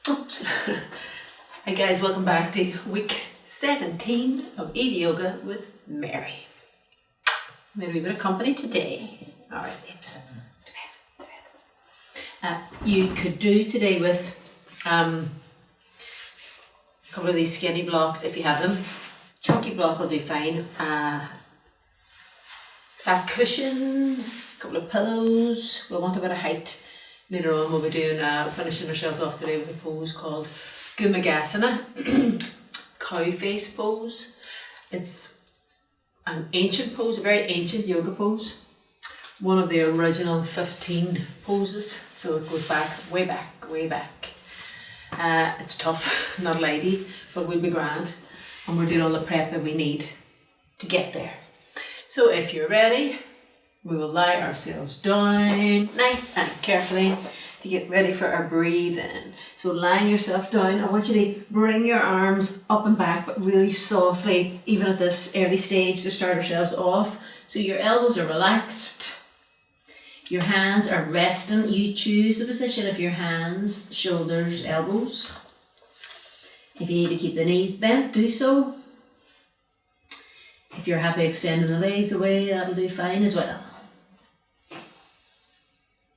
Oops. Hi guys, welcome back to week 17 of Easy Yoga with Mary. Made a wee bit of company today. Alright babes, to bed. You could do today with a couple of these skinny blocks if you have them. Chunky block will do fine. Fat cushion, a couple of pillows. We'll want a bit of height. Later on we'll be doing, finishing ourselves off today with a pose called Gumagasana, cow face pose. It's an ancient pose, a very ancient yoga pose. One of the original 15 poses, so it goes back, way back, way back. It's tough, not lady, but we'll be grand. And we're doing all the prep that we need to get there. So if you're ready, we will lie ourselves down nice and carefully to get ready for our breathing. So lying yourself down, I want you to bring your arms up and back, but really softly, even at this early stage to start ourselves off. So your elbows are relaxed, your hands are resting. You choose the position of your hands, shoulders, elbows. If you need to keep the knees bent, do so. If you're happy extending the legs away, that'll do fine as well.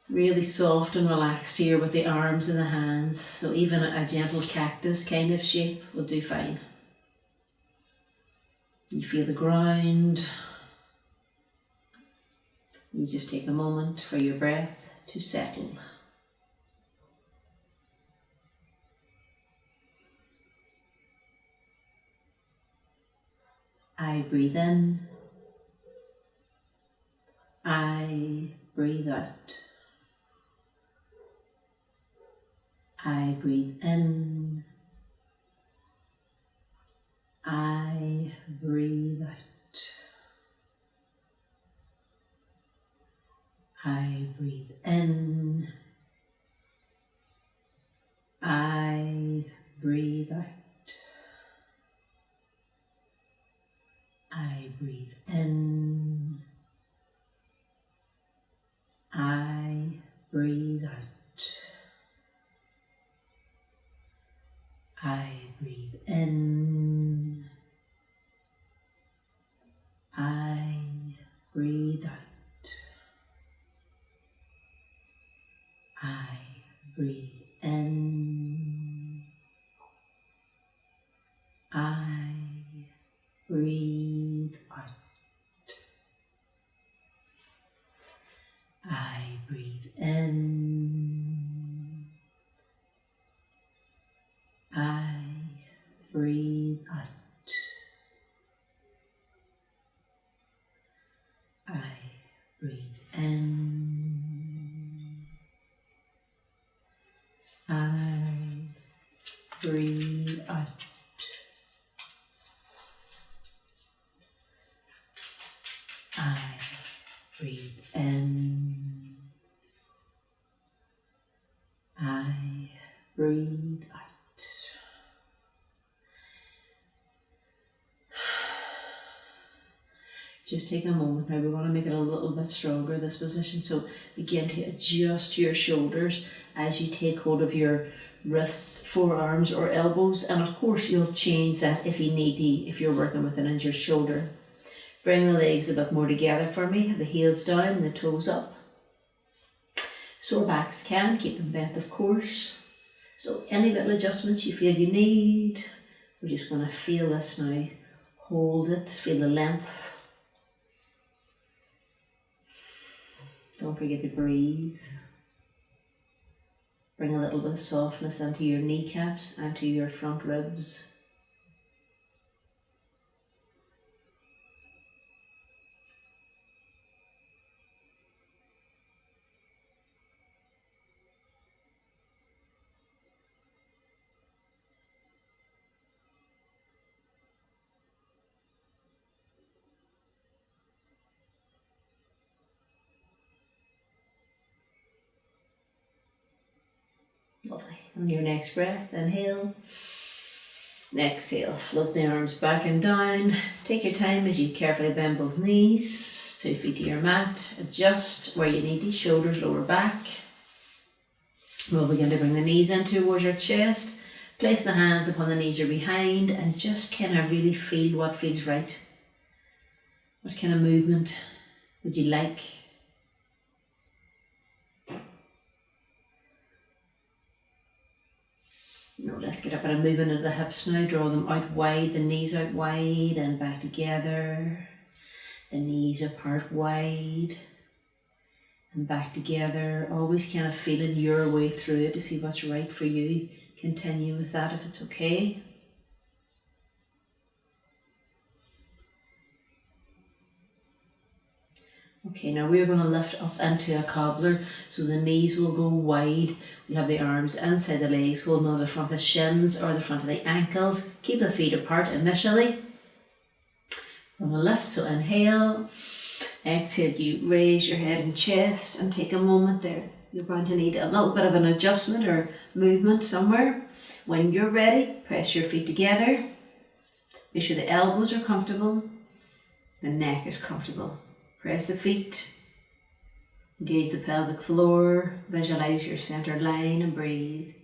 Really soft and relaxed here with the arms and the hands, so even a gentle cactus kind of shape will do fine. You feel the ground. You just take a moment for your breath to settle. I breathe in. I breathe out. I breathe in. I breathe out. I breathe in. I breathe out. I breathe in. I breathe out. I breathe in. I breathe out. I breathe in. I breathe out. I breathe in. I breathe out. I breathe in. I breathe out. I breathe in. I breathe out. Just take a moment now. We want to make it a little bit stronger, this position. So begin to adjust your shoulders as you take hold of your wrists, forearms or elbows. And of course you'll change that if you need to, if you're working with an injured shoulder. Bring the legs a bit more together for me. The heels down and the toes up. Sore backs can, keep them bent of course. So any little adjustments you feel you need, we're just going to feel this now. Hold it, feel the length. Don't forget to breathe. Bring a little bit of softness into your kneecaps and to your front ribs. Lovely. On your next breath, inhale. Exhale, float the arms back and down. Take your time as you carefully bend both knees, 2 feet to your mat. Adjust where you need to, shoulders, lower back. We'll begin to bring the knees in towards your chest. Place the hands upon the knees or behind and just kind of really feel what feels right. What kind of movement would you like? Now let's get a bit of movement into the hips now. Draw them out wide, the knees out wide and back together. The knees apart wide and back together. Always kind of feeling your way through it to see what's right for you. Continue with that if it's okay. Okay, now we're going to lift up into a cobbler, so the knees will go wide. We'll have the arms inside the legs, holding on to the front of the shins or the front of the ankles. Keep the feet apart initially. We're going to lift, so inhale. Exhale, you raise your head and chest and take a moment there. You're going to need a little bit of an adjustment or movement somewhere. When you're ready, press your feet together. Make sure the elbows are comfortable, the neck is comfortable. Press the feet, engage the pelvic floor, visualize your centered line and breathe.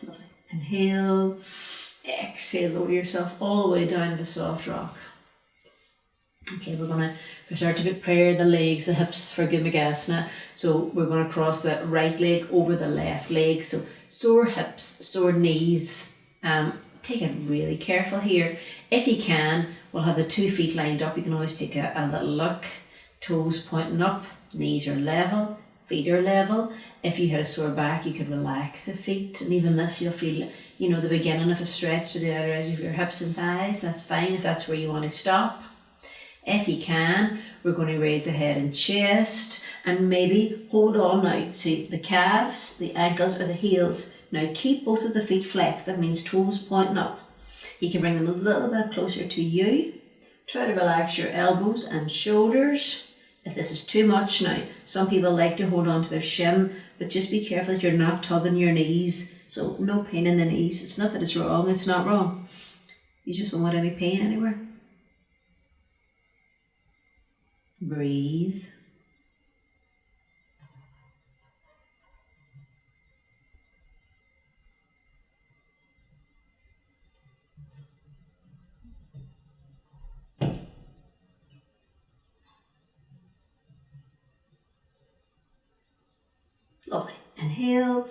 Lovely. Inhale, exhale, lower yourself all the way down to soft rock. Okay, we're going to start to prepare the legs, the hips for Gurmagasana. So we're going to cross the right leg over the left leg. So sore hips, sore knees. Take it really careful here. If you can, we'll have the 2 feet lined up. You can always take a little look. Toes pointing up, knees are level, feet are level. If you had a sore back, you could relax the feet. And even this, you'll feel, the beginning of a stretch to the outer edge of your hips and thighs. That's fine if that's where you want to stop. If you can, we're going to raise the head and chest and maybe hold on now to the calves, the ankles or the heels. Now keep both of the feet flexed, that means toes pointing up. You can bring them a little bit closer to you. Try to relax your elbows and shoulders. If this is too much now, some people like to hold on to their shin, but just be careful that you're not tugging your knees. So no pain in the knees. It's not that it's wrong, it's not wrong. You just don't want any pain anywhere. Breathe. Lovely. Inhale,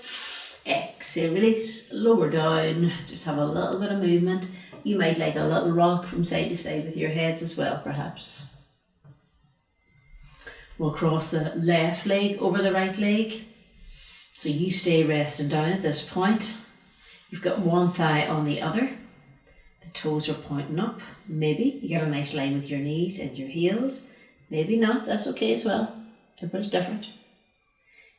exhale, release, lower down, just have a little bit of movement. You might like a little rock from side to side with your heads as well, perhaps. We'll cross the left leg over the right leg. So you stay resting down at this point. You've got one thigh on the other. The toes are pointing up. Maybe you get a nice line with your knees and your heels. Maybe not, that's okay as well. Everybody's different.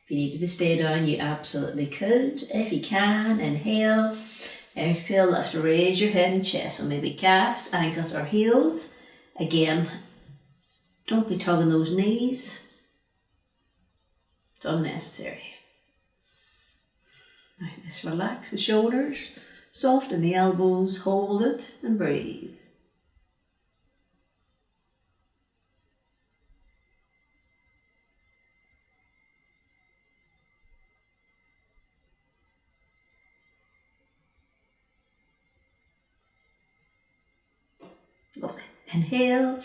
If you needed to stay down, you absolutely could. If you can, inhale, exhale, lift, raise your head and chest. So maybe calves, ankles or heels. Again, don't be tugging those knees. It's unnecessary. Now let's relax the shoulders, soften the elbows, hold it and breathe. Lovely. Inhale,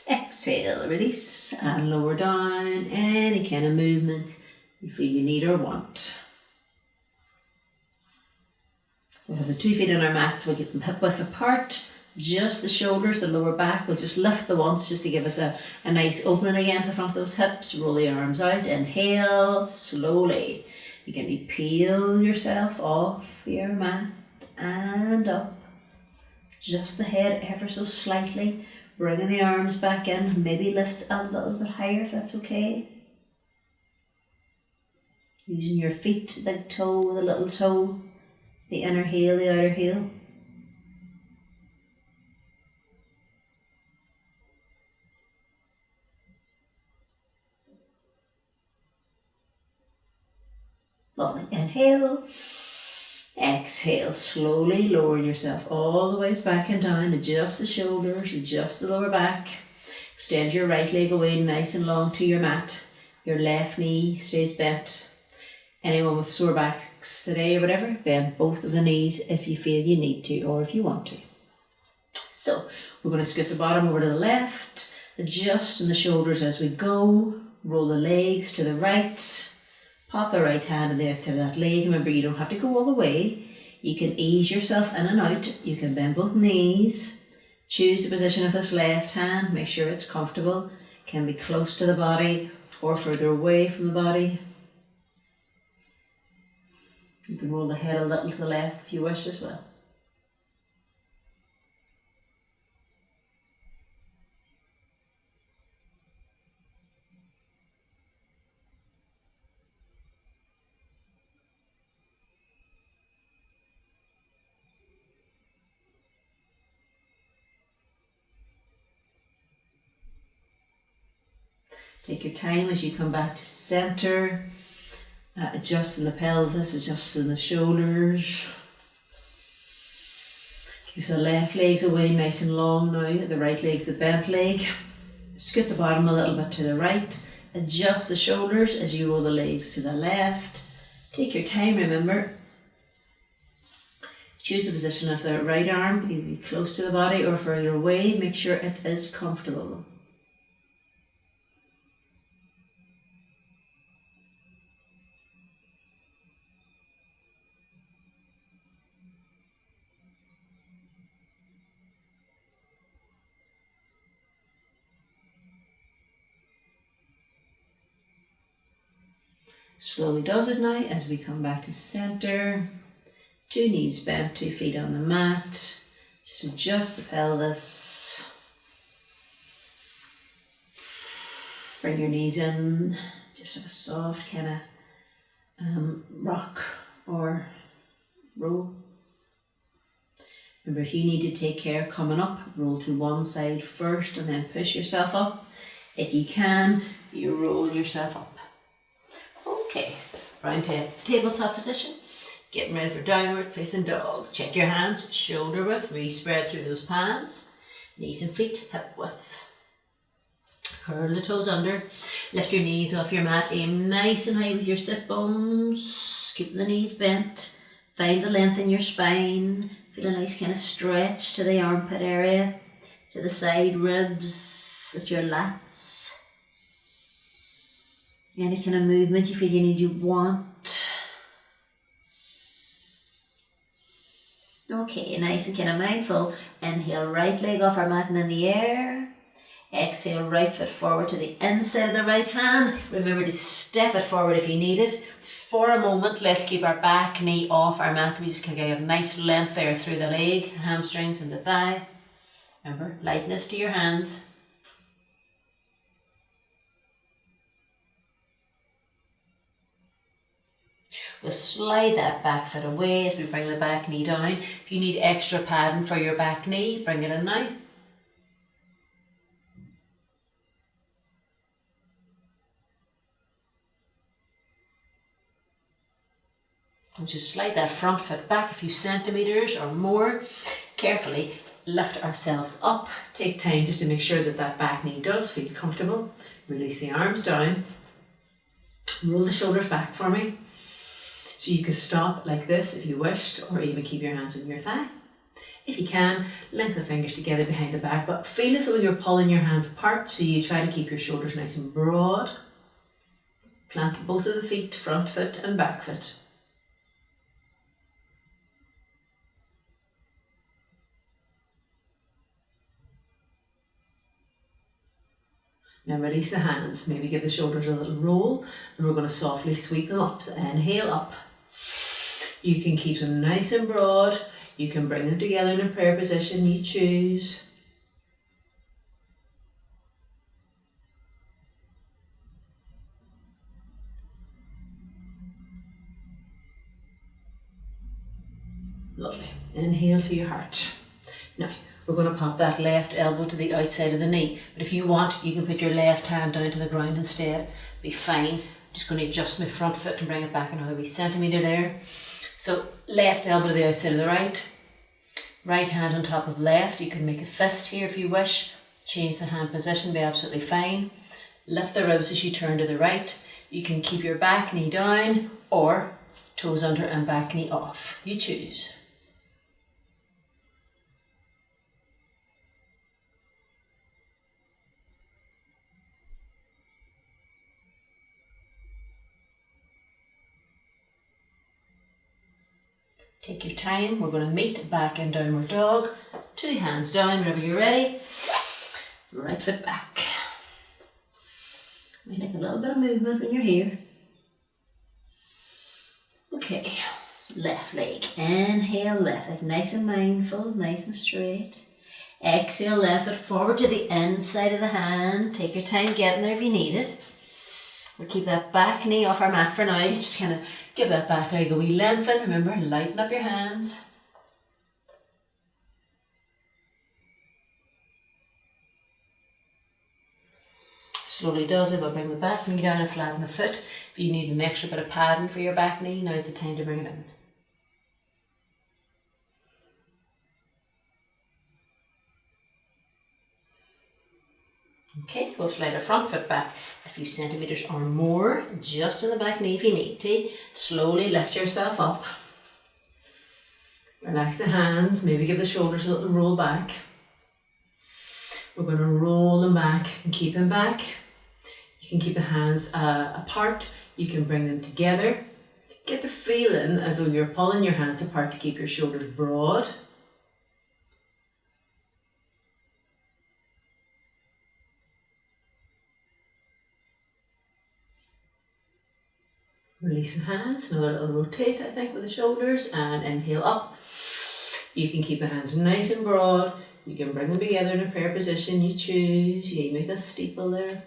exhale, release and lower down. Any kind of movement you feel you need or want. We'll have the 2 feet on our mat, so we'll get them hip width apart. Just the shoulders, the lower back. We'll just lift the once just to give us a nice opening again to the front of those hips. Roll the arms out. Inhale, slowly. You can peel yourself off your mat and up. Just the head ever so slightly. Bringing the arms back in. Maybe lift a little bit higher if that's okay. Using your feet, the big toe, the little toe. The inner heel, the outer heel. Lovely. Inhale. Exhale. Slowly lower yourself all the ways back and down. Adjust the shoulders, adjust the lower back. Extend your right leg away nice and long to your mat. Your left knee stays bent. Anyone with sore backs today or whatever, bend both of the knees if you feel you need to or if you want to. So we're going to scoot the bottom over to the left, adjusting the shoulders as we go, roll the legs to the right, pop the right hand on the outside of that leg. Remember, you don't have to go all the way. You can ease yourself in and out. You can bend both knees. Choose the position of this left hand. Make sure it's comfortable. It can be close to the body or further away from the body. You can roll the head a little to the left if you wish as well. Take your time as you come back to centre, adjusting the pelvis, adjusting the shoulders. Keep the left legs away nice and long now, the right leg's the bent leg. Scoot the bottom a little bit to the right, adjust the shoulders as you roll the legs to the left. Take your time, remember. Choose the position of the right arm, either close to the body or further away. Make sure it is comfortable. Slowly does it now as we come back to centre. 2 knees bent, 2 feet on the mat. Just adjust the pelvis. Bring your knees in. Just have a soft kind of rock or roll. Remember, if you need to take care coming up, roll to one side first and then push yourself up. If you can, you roll yourself up. Okay, round to tabletop position. Getting ready for downward facing dog. Check your hands, shoulder width, re-spread through those palms. Knees and feet hip width. Curl the toes under. Lift your knees off your mat. Aim nice and high with your sit bones. Keep the knees bent. Find the length in your spine. Feel a nice kind of stretch to the armpit area, to the side ribs, at your lats. Any kind of movement you feel you want. Okay, nice and kind of mindful. Inhale, right leg off our mat and in the air. Exhale, right foot forward to the inside of the right hand. Remember to step it forward if you need it. For a moment, let's keep our back knee off our mat. We just can get a nice length there through the leg, hamstrings and the thigh. Remember, lightness to your hands. We'll slide that back foot away as we bring the back knee down. If you need extra padding for your back knee, bring it in now. And just slide that front foot back a few centimetres or more. Carefully lift ourselves up. Take time just to make sure that that back knee does feel comfortable. Release the arms down. Roll the shoulders back for me. So you can stop like this if you wished, or even keep your hands on your thigh. If you can, link the fingers together behind the back, but feel as though you're pulling your hands apart, so you try to keep your shoulders nice and broad. Plant both of the feet, front foot and back foot. Now release the hands, maybe give the shoulders a little roll, and we're going to softly sweep them up. So inhale up. You can keep them nice and broad. You can bring them together in a prayer position, you choose. Lovely. Inhale to your heart. Now, we're going to pop that left elbow to the outside of the knee. But if you want, you can put your left hand down to the ground instead. Be fine. Just going to adjust my front foot and bring it back another wee centimetre there. So left elbow to the outside of the right. Right hand on top of left. You can make a fist here if you wish. Change the hand position, be absolutely fine. Lift the ribs as you turn to the right. You can keep your back knee down or toes under and back knee off. You choose. Take your time. We're going to meet back in downward dog. 2 hands down whenever you're ready. Right foot back. We make a little bit of movement when you're here. Okay, left leg. Inhale, left leg. Nice and mindful, nice and straight. Exhale, left foot forward to the inside of the hand. Take your time getting there if you need it. We'll keep that back knee off our mat for now. Just kind of give that back leg a wee lengthen. Remember, lighten up your hands. Slowly does it, but bring the back knee down and flatten the foot. If you need an extra bit of padding for your back knee, now's the time to bring it in. Okay, we'll slide our front foot back a few centimetres or more, just in the back knee if you need to. Slowly lift yourself up. Relax the hands, maybe give the shoulders a little roll back. We're going to roll them back and keep them back. You can keep the hands apart, you can bring them together. Get the feeling as though you're pulling your hands apart to keep your shoulders broad. Release the hands, another little rotate I think with the shoulders, and inhale up. You can keep the hands nice and broad, you can bring them together in a prayer position, you choose. Yeah, you make a steeple there.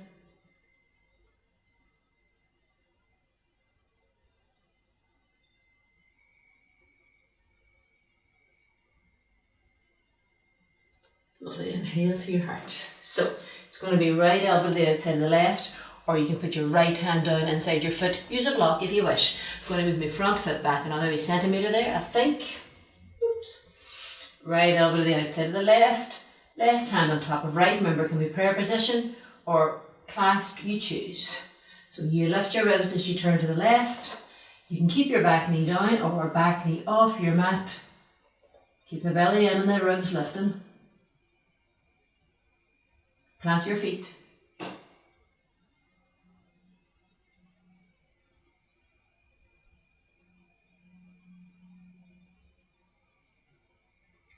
Lovely, inhale to your heart. So it's going to be right elbow to the outside of the left, or you can put your right hand down inside your foot. Use a block if you wish. I'm going to move my front foot back another wee centimetre there, I think. Oops. Right elbow to the outside of the left. Left hand on top of right. Remember, it can be prayer position or clasp, you choose. So you lift your ribs as you turn to the left. You can keep your back knee down or back knee off your mat. Keep the belly in and the ribs lifting. Plant your feet.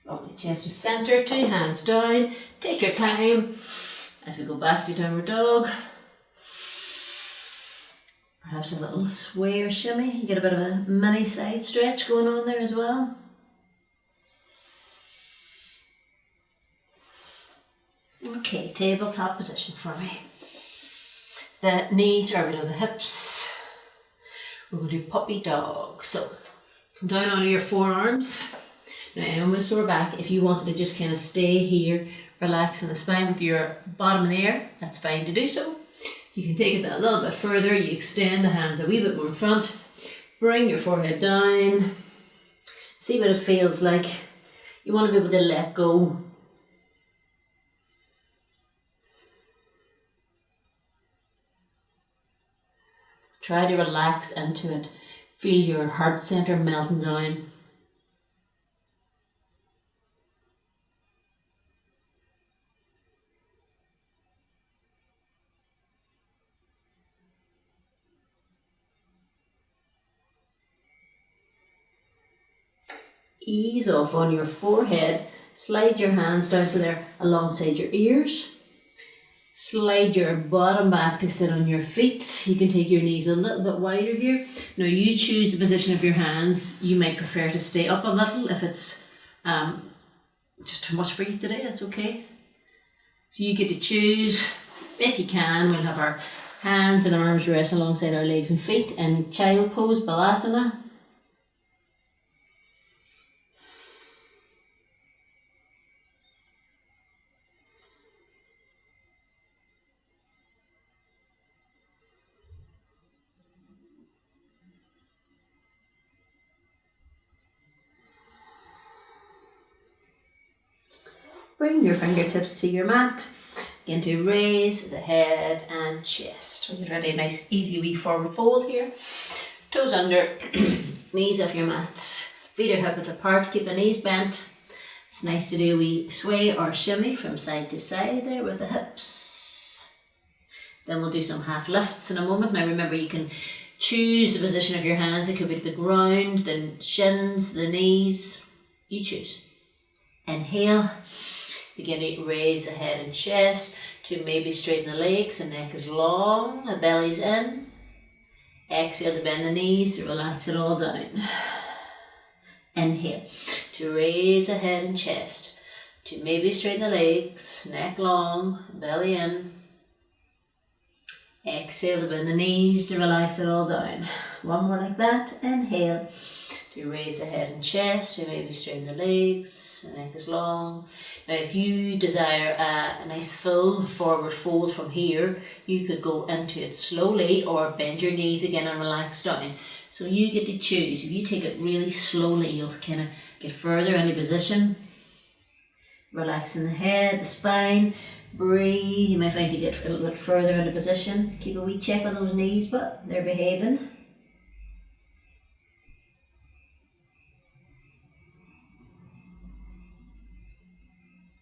Lovely, chest to centre, 2 hands down. Take your time as we go back to downward dog. Perhaps a little sway or shimmy. You get a bit of a mini side stretch going on there as well. Okay, tabletop position for me. The knees are below the hips. We're going to do puppy dog. So, come down onto your forearms. Now, I'm going to sore back. If you wanted to just kind of stay here, relax in the spine with your bottom in the air, that's fine to do so. You can take it a little bit further. You extend the hands a wee bit more in front. Bring your forehead down. See what it feels like. You want to be able to let go. Try to relax into it. Feel your heart centre melting down. Ease off on your forehead. Slide your hands down so they're alongside your ears. Slide your bottom back to sit on your feet. You can take your knees a little bit wider here. Now you choose the position of your hands. You might prefer to stay up a little if it's just too much for you today, that's okay. So you get to choose. If you can, we'll have our hands and arms rest alongside our legs and feet in child pose, Balasana. Bring your fingertips to your mat. Begin to raise the head and chest. We're ready, a nice easy wee forward fold here. Toes under, knees off your mat. Feet are hip width apart, keep the knees bent. It's nice to do a wee sway or shimmy from side to side there with the hips. Then we'll do some half lifts in a moment. Now remember, you can choose the position of your hands. It could be to the ground, the shins, the knees. You choose. Inhale. Begin to raise the head and chest to maybe straighten the legs. The neck is long, the belly's in. Exhale to bend the knees, to relax it all down. Inhale to raise the head and chest to maybe straighten the legs, neck long, belly in. Exhale to bend the knees, to relax it all down. One more like that. Inhale to raise the head and chest, to maybe straighten the legs, the neck is long. Now if you desire a nice full forward fold from here, you could go into it slowly or bend your knees again and relax down. So you get to choose. If you take it really slowly, you'll kind of get further into position. Relaxing the head, the spine. Breathe. You might find you get a little bit further into position. Keep a wee check on those knees, but they're behaving.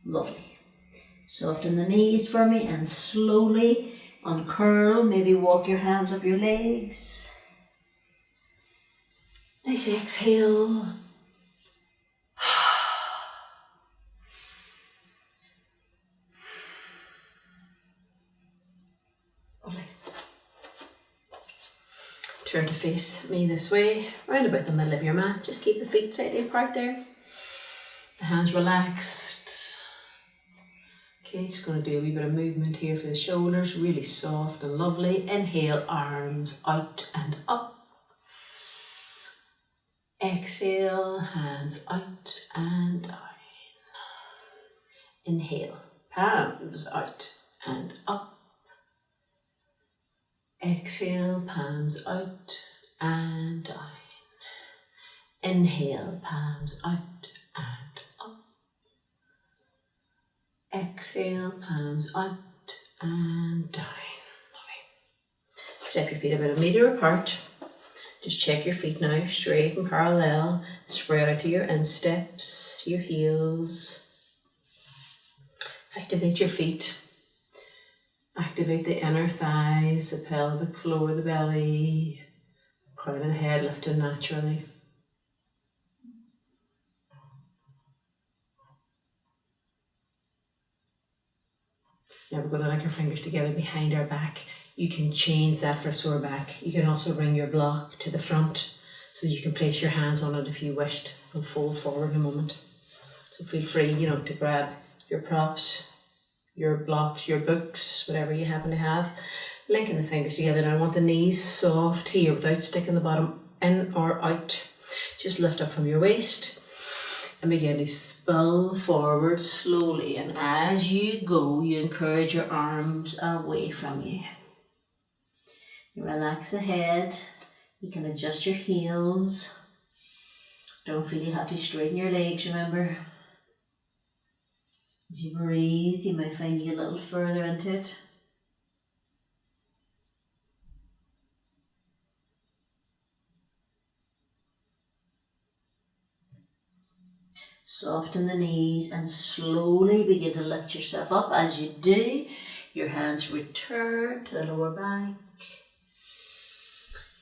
Lovely. Soften the knees for me and slowly uncurl. Maybe walk your hands up your legs. Nice exhale. Lovely. Turn to face me this way, round about the middle of your mat. Just keep the feet slightly apart there. The hands relaxed. Okay, just going to do a wee bit of movement here for the shoulders, really soft and lovely. Inhale, arms out and up. Exhale, hands out and down. Inhale, palms out and up. Exhale, palms out and down. Inhale, palms out and up. Exhale, palms out and down. Lovely. Step your feet about 1 metre apart. Just check your feet now, straight and parallel. Spread out through your insteps, your heels. Activate your feet. Activate the inner thighs, the pelvic floor, the belly. Crown of the head lifted naturally. Now we're going to link our fingers together behind our back. You can change that for a sore back. You can also bring your block to the front so that you can place your hands on it if you wished and fold forward in a moment. So feel free, to grab your props, your blocks, your books, whatever you happen to have. Linking the fingers together. Now I want the knees soft here without sticking the bottom in or out. Just lift up from your waist and begin to spill forward slowly. And as you go, you encourage your arms away from you. You relax the head. You can adjust your heels. Don't feel you have to straighten your legs, remember. As you breathe, you might find you get a little further into it. Soften the knees and slowly begin to lift yourself up. As you do, your hands return to the lower back.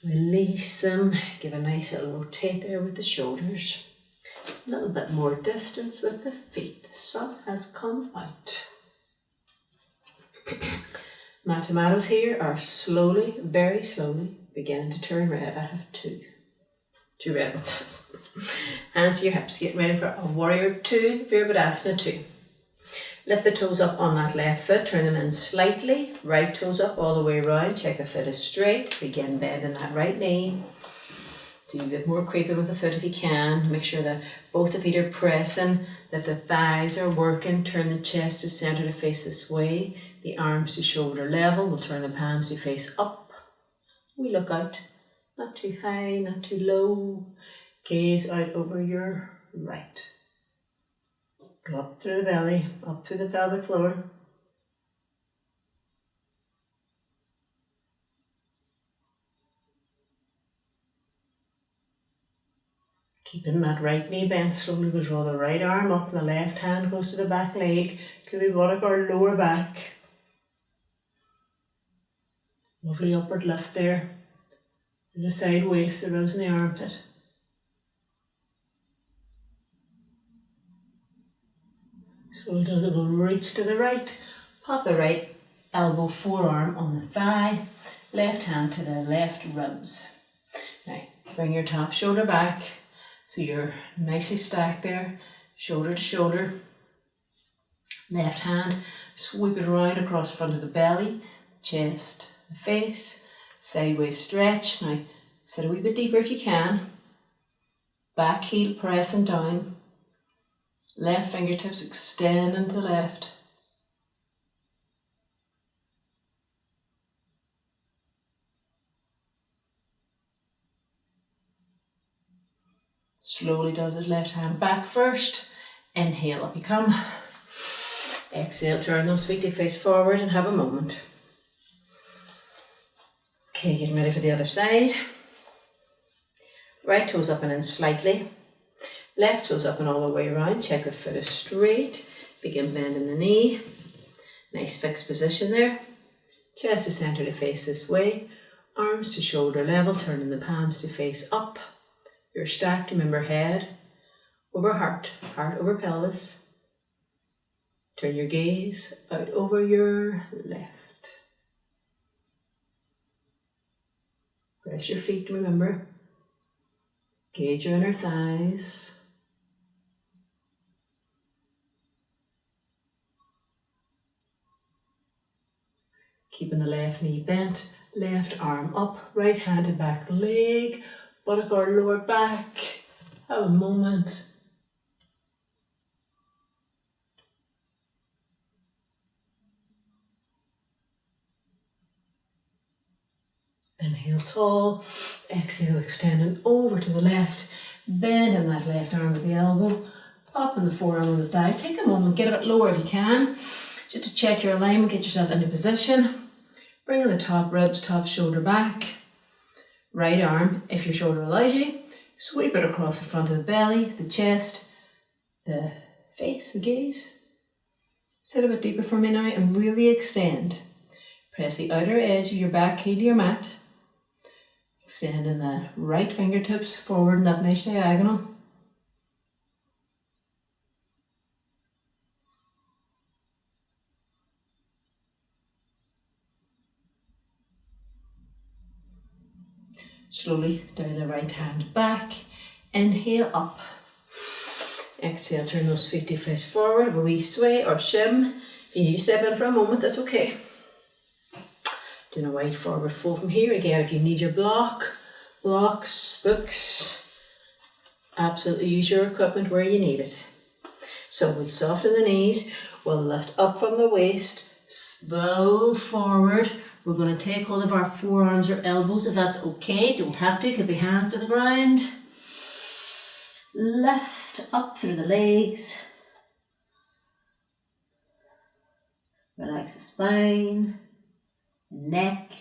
Release them. Give a nice little rotate there with the shoulders. A little bit more distance with the feet. The sun has come out. My tomatoes here are slowly, very slowly, beginning to turn red. I have two red ones. Hands to your hips. Get ready for a warrior 2, Virabhadasana 2. Lift the toes up on that left foot. Turn them in slightly. Right toes up all the way around. Check the foot is straight. Begin bending that right knee. Do a bit more creeping with the foot if you can. Make sure that both the feet are pressing, that the thighs are working. Turn the chest to center to face this way. The arms to shoulder level. We'll turn the palms to face up. We look out. Not too high, not too low. Gaze out over your right. Drop through the belly, up through the pelvic floor. Keeping that right knee bent, slowly we draw the right arm up and the left hand goes to the back leg. Could be buttock or lower back. Lovely upward lift there. And the side waist, the ribs and the armpit. Slowly does it, we'll reach to the right. Pop the right elbow, forearm on the thigh. Left hand to the left ribs. Now, bring your top shoulder back. So you're nicely stacked there, shoulder to shoulder. Left hand, sweep it around across the front of the belly, chest, the face, sideways stretch. Now sit a wee bit deeper if you can. Back heel pressing down. Left fingertips extending to the left. Slowly does it, left hand back first. Inhale, up you come. Exhale, turn those feet to face forward and have a moment. Okay, getting ready for the other side. Right toes up and in slightly. Left toes up and all the way around. Check the foot is straight. Begin bending the knee. Nice fixed position there. Chest to centre to face this way. Arms to shoulder level, turning the palms to face up. You're stacked, remember head over heart, heart over pelvis. Turn your gaze out over your left. Press your feet, remember. Gauge your inner thighs. Keeping the left knee bent, left arm up, right hand to back leg. Buttock or lower back. Have a moment. Inhale tall. Exhale extending over to the left. Bending that left arm with the elbow. Up in the forearm on the thigh. Take a moment, get a bit lower if you can. Just to check your alignment, get yourself into position. Bringing the top ribs, top shoulder back. Right arm, if your shoulder allows you, sweep it across the front of the belly, the chest, the face, the gaze. Sit a bit deeper for me now and really extend. Press the outer edge of your back heel to your mat. Extending the right fingertips forward in that nice diagonal. Slowly down the right hand back. Inhale up. Exhale, turn those feet to face forward. A wee sway or shim. If you need to step in for a moment, that's okay. Doing a wide forward fold from here. Again, if you need your blocks, books, absolutely use your equipment where you need it. So we'll soften the knees. We'll lift up from the waist. Spill forward. We're going to take hold of our forearms or elbows if that's okay. Don't have to, could be hands to the ground. Lift up through the legs. Relax the spine, the neck.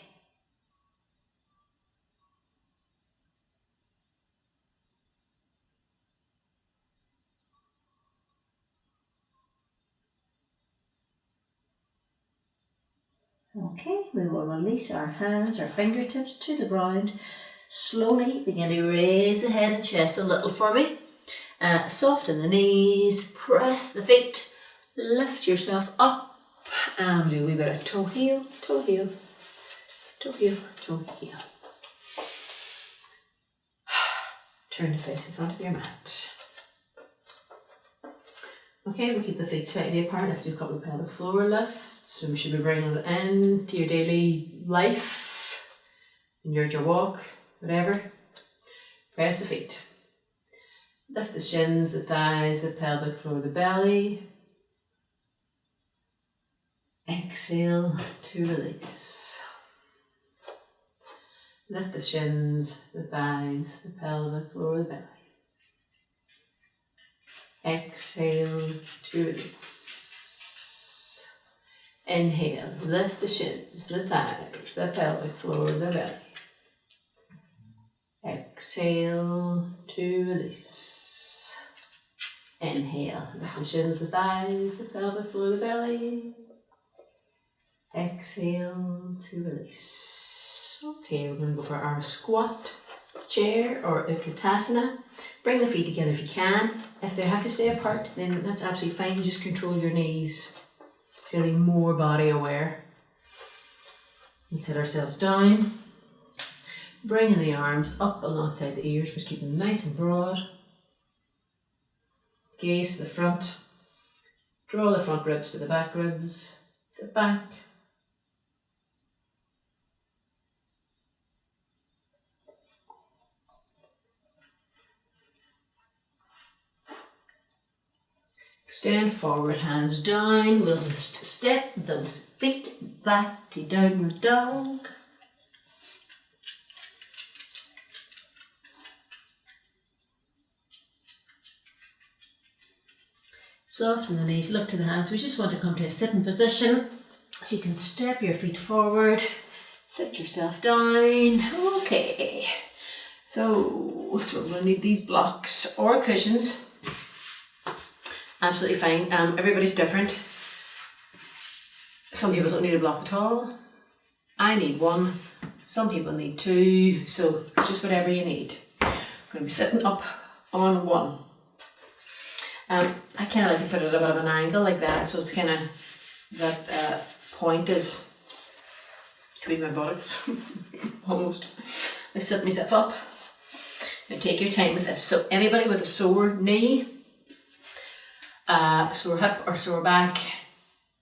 Okay, we will release our hands, our fingertips to the ground. Slowly begin to raise the head and chest a little for me. Soften the knees, press the feet, lift yourself up and do a wee bit of toe heel, toe heel, toe heel, toe heel. Turn to face in front of your mat. Okay, we keep the feet slightly apart. Let's do a couple of pelvic floor lifts. So we should be bringing it into your daily life, in your walk, whatever. Press the feet. Lift the shins, the thighs, the pelvic floor, the belly. Exhale to release. Lift the shins, the thighs, the pelvic floor, the belly. Exhale to release. Inhale, lift the shins, the thighs, the pelvic floor, the belly. Exhale to release. Inhale, lift the shins, the thighs, the pelvic floor, the belly. Exhale to release. Okay, we're going to go for our squat, chair or Utkatasana. Bring the feet together if you can. If they have to stay apart, then that's absolutely fine. You just control your knees. Feeling more body aware. And sit ourselves down. Bringing the arms up alongside the ears, but keep them nice and broad. Gaze to the front. Draw the front ribs to the back ribs. Sit back. Extend forward, hands down. We'll just step those feet back to downward dog. Soften the knees, look to the hands. We just want to come to a sitting position. So you can step your feet forward, sit yourself down. Okay. So we're going to need these blocks or cushions. Absolutely fine. Everybody's different. Some people don't need a block at all. I need one. Some people need two. So just whatever you need. I'm going to be sitting up on one. I kind of like to put it at a bit of an angle like that, so it's kind of that point is between my buttocks, almost. I sit myself up. Now take your time with this. So anybody with a sore knee, sore hip or sore back,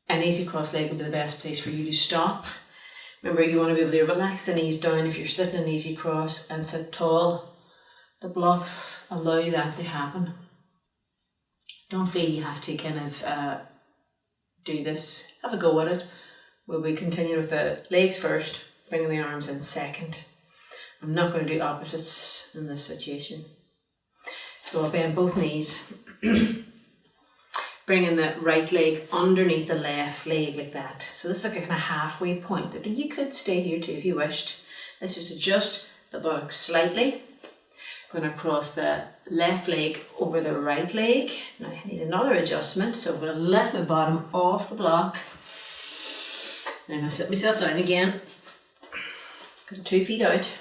an easy cross leg will be the best place for you to stop. Remember, you want to be able to relax the knees down if you're sitting an easy cross and sit tall. The blocks allow that to happen. Don't feel you have to kind of do this. Have a go at it. We'll be continuing with the legs first, bringing the arms in second. I'm not going to do opposites in this situation. So I'll bend both knees. Bringing the right leg underneath the left leg like that. So this is like a kind of halfway point. You could stay here too if you wished. Let's just adjust the buttocks slightly. Going to cross the left leg over the right leg. Now I need another adjustment, so I'm going to lift my bottom off the block. Then I'm going to sit myself down again. Got 2 feet out.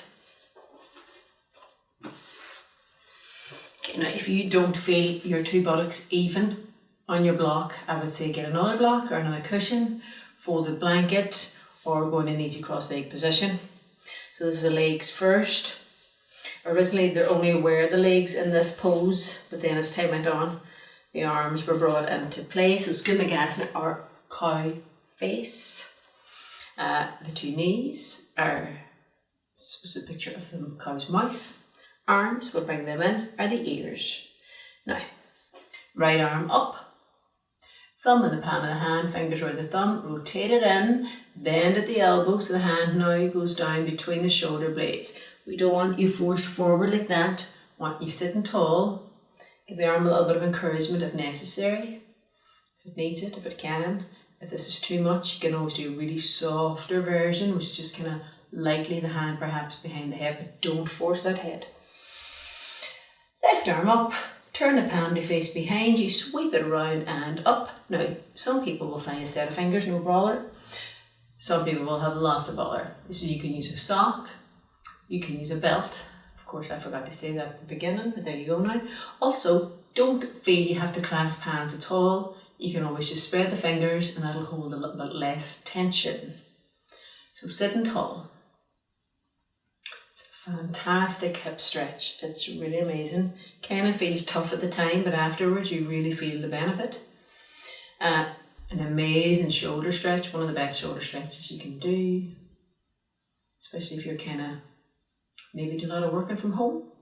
Okay, now if you don't feel your 2 buttocks even on your block, I would say get another block or another cushion, folded blanket, or go in an easy cross leg position. So this is the legs first. Originally they only wear the legs in this pose, but then as time went on, the arms were brought into play. So it's Gomukhasana or cow face. The 2 knees are, this was a picture of the cow's mouth. Arms, we'll bring them in, are the ears. Now, right arm up. Thumb in the palm of the hand, fingers around the thumb, rotate it in, bend at the elbow so the hand now goes down between the shoulder blades. We don't want you forced forward like that. We want you sitting tall. Give the arm a little bit of encouragement if necessary, if it needs it, if it can. If this is too much, you can always do a really softer version, which is just kind of lightly the hand perhaps behind the head, but don't force that head. Left arm up. Turn the palm to face behind you, sweep it around and up. Now, some people will find a set of fingers, no bother. Some people will have lots of bother. So you can use a sock, you can use a belt. Of course, I forgot to say that at the beginning, but there you go now. Also, don't feel you have to clasp hands at all. You can always just spread the fingers and that'll hold a little bit less tension. So sitting tall. Fantastic hip stretch. It's really amazing. Kind of feels tough at the time, but afterwards you really feel the benefit. An amazing shoulder stretch, one of the best shoulder stretches you can do, especially if you're kind of maybe do a lot of working from home.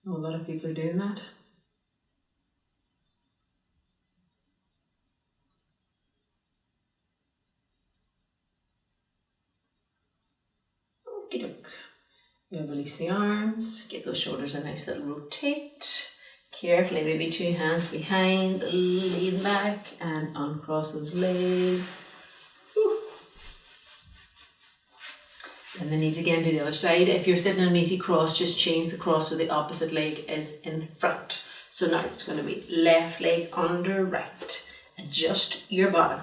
I know a lot of people are doing that. We'll release the arms, give those shoulders a nice little rotate. Carefully, maybe 2 hands behind, lean back and uncross those legs. Whew. And the knees again to the other side. If you're sitting in an easy cross, just change the cross so the opposite leg is in front. So now it's going to be left leg under right. Adjust your bottom.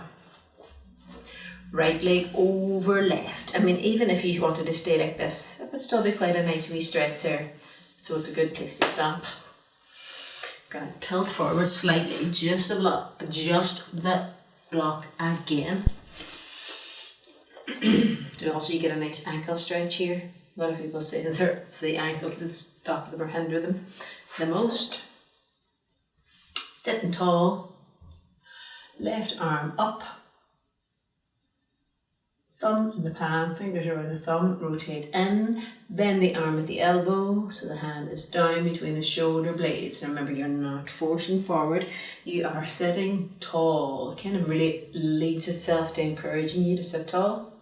Right leg over left. I mean, even if you wanted to stay like this, it would still be quite a nice wee stretch there. So it's a good place to stop. Gonna tilt forward slightly, just adjust the block again. And also you get a nice ankle stretch here. A lot of people say that it's the ankles that stop them or hinder them the most. Sitting tall, left arm up, thumb in the palm, fingers around the thumb, rotate in, bend the arm at the elbow so the hand is down between the shoulder blades. Now remember, you're not forcing forward, you are sitting tall. It kind of really leads itself to encouraging you to sit tall.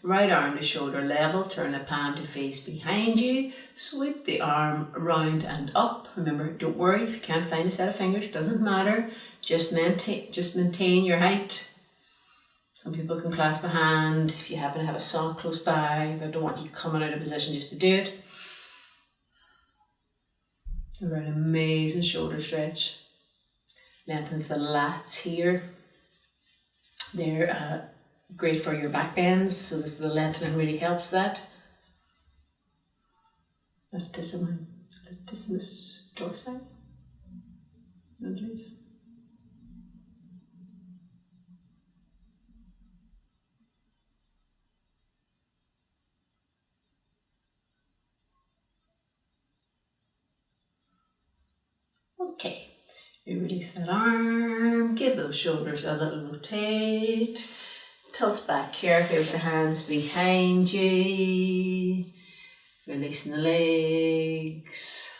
Right arm to shoulder level, turn the palm to face behind you, sweep the arm round and up. Remember, don't worry if you can't find a set of fingers, doesn't matter, just maintain your height. Some people can clasp a hand if you happen to have a sock close by, but I don't want you coming out of position just to do it. You're an amazing shoulder stretch. Lengthens the lats here. They're great for your back bends, so this is the lengthening really helps that. Latissimus dorsi. Lovely. Okay, you release that arm, give those shoulders a little rotate, tilt back carefully with the hands behind you, releasing the legs.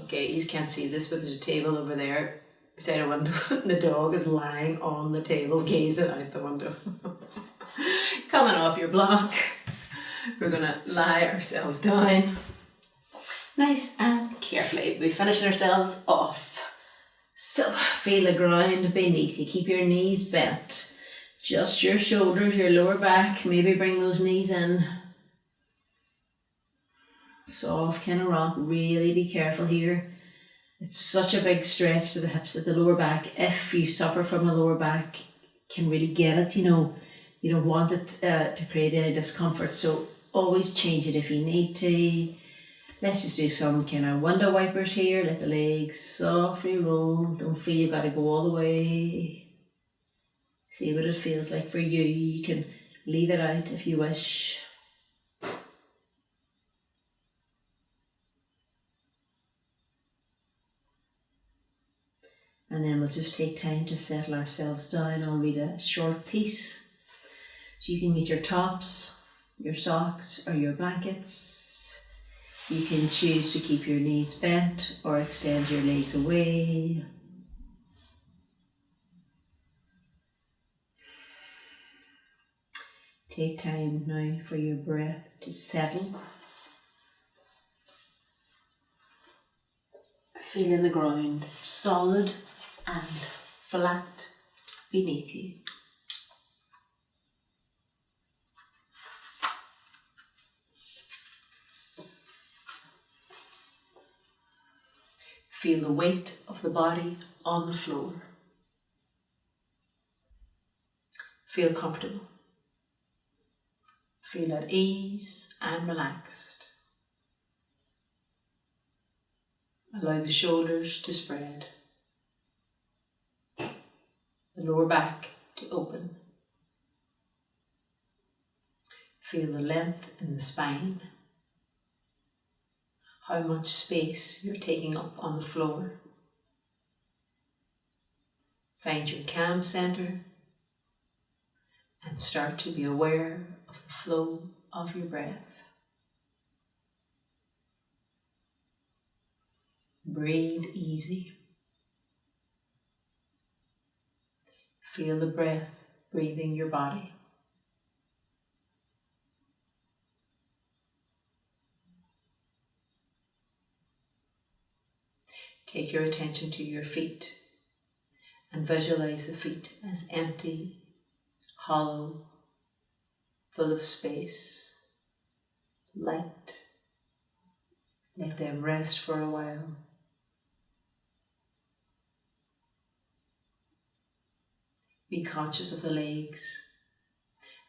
Okay, you can't see this, but there's a table over there beside a window and the dog is lying on the table gazing out the window. Coming off your block, we're going to lie ourselves down. Nice and carefully, we're finishing ourselves off. So feel the ground beneath you, keep your knees bent. Just your shoulders, your lower back, maybe bring those knees in. Soft kind of rock, really be careful here. It's such a big stretch to the hips at the lower back. If you suffer from a lower back, can really get it, you know. You don't want it to create any discomfort, so always change it if you need to. Let's just do some kind of window wipers here. Let the legs softly roll. Don't feel you've got to go all the way. See what it feels like for you. You can leave it out if you wish. And then we'll just take time to settle ourselves down. I'll read a short piece. So you can get your tops, your socks or your blankets. You can choose to keep your knees bent or extend your legs away. Take time now for your breath to settle. Feeling the ground solid and flat beneath you. Feel the weight of the body on the floor. Feel comfortable. Feel at ease and relaxed. Allow the shoulders to spread. The lower back to open. Feel the length in the spine. How much space you're taking up on the floor. Find your calm center and start to be aware of the flow of your breath. Breathe easy. Feel the breath breathing your body. Take your attention to your feet and visualize the feet as empty, hollow, full of space, light. Let them rest for a while. Be conscious of the legs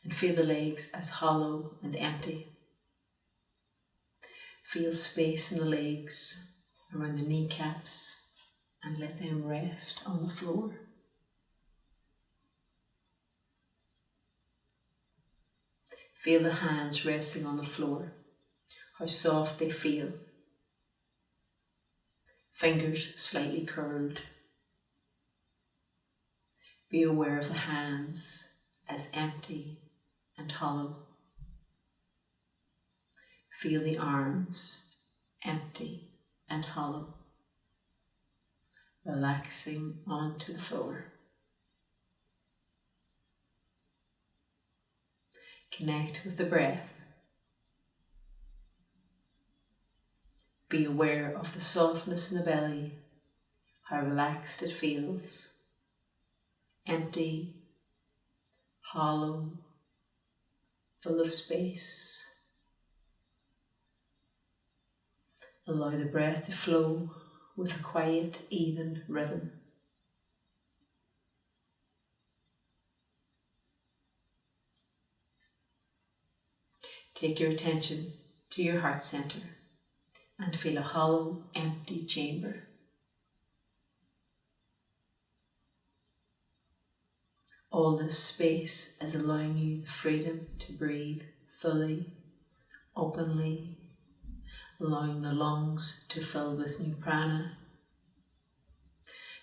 and feel the legs as hollow and empty. Feel space in the legs around the kneecaps and let them rest on the floor. Feel the hands resting on the floor, how soft they feel. Fingers slightly curled. Be aware of the hands as empty and hollow. Feel the arms empty and hollow, relaxing onto the floor. Connect with the breath. Be aware of the softness in the belly, how relaxed it feels. Empty, hollow, full of space. Allow the breath to flow with a quiet, even rhythm. Take your attention to your heart center and feel a hollow, empty chamber. All this space is allowing you the freedom to breathe fully, openly, allowing the lungs to fill with new prana.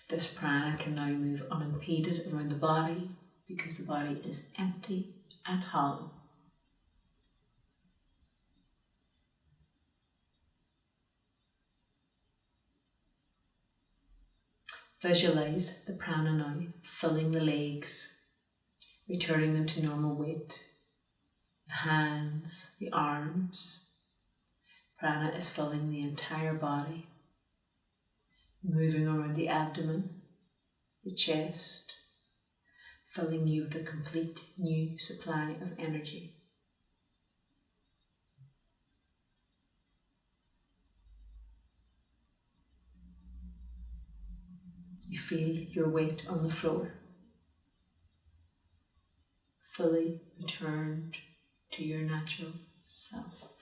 This prana can now move unimpeded around the body because the body is empty and hollow. Visualize the prana now filling the legs, returning them to normal weight. The hands, the arms. Prana is filling the entire body, moving around the abdomen, the chest, filling you with a complete new supply of energy. You feel your weight on the floor, fully returned to your natural self.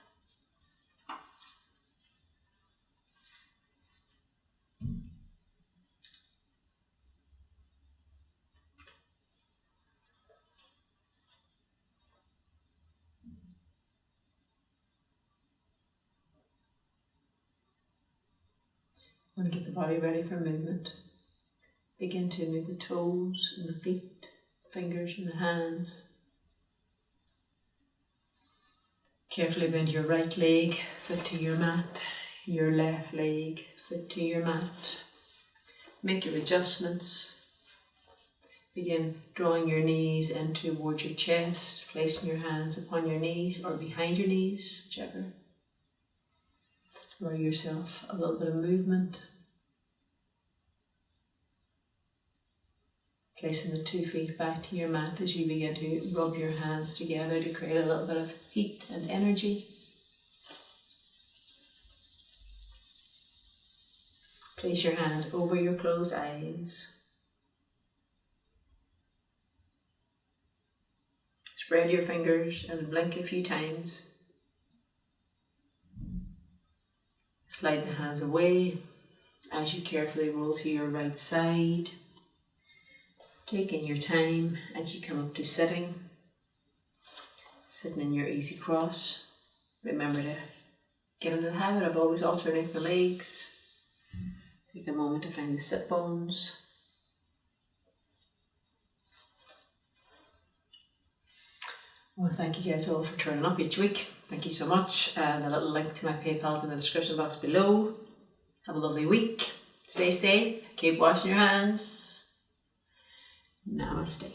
I'm going to get the body ready for movement. Begin to move the toes and the feet, fingers and the hands. Carefully bend your right leg, foot to your mat, your left leg, foot to your mat. Make your adjustments. Begin drawing your knees in towards your chest, placing your hands upon your knees or behind your knees, whichever. Allow yourself a little bit of movement. Placing the 2 feet back to your mat as you begin to rub your hands together to create a little bit of heat and energy. Place your hands over your closed eyes. Spread your fingers and blink a few times. Slide the hands away as you carefully roll to your right side. Taking your time as you come up to sitting in your easy cross. Remember to get into the habit of always alternating the legs. Take a moment to find the sit bones. Well, thank you guys all for turning up each week. Thank you so much. The little link to my PayPal's in the description box below. Have a lovely week. Stay safe. Keep washing your hands. Namaste.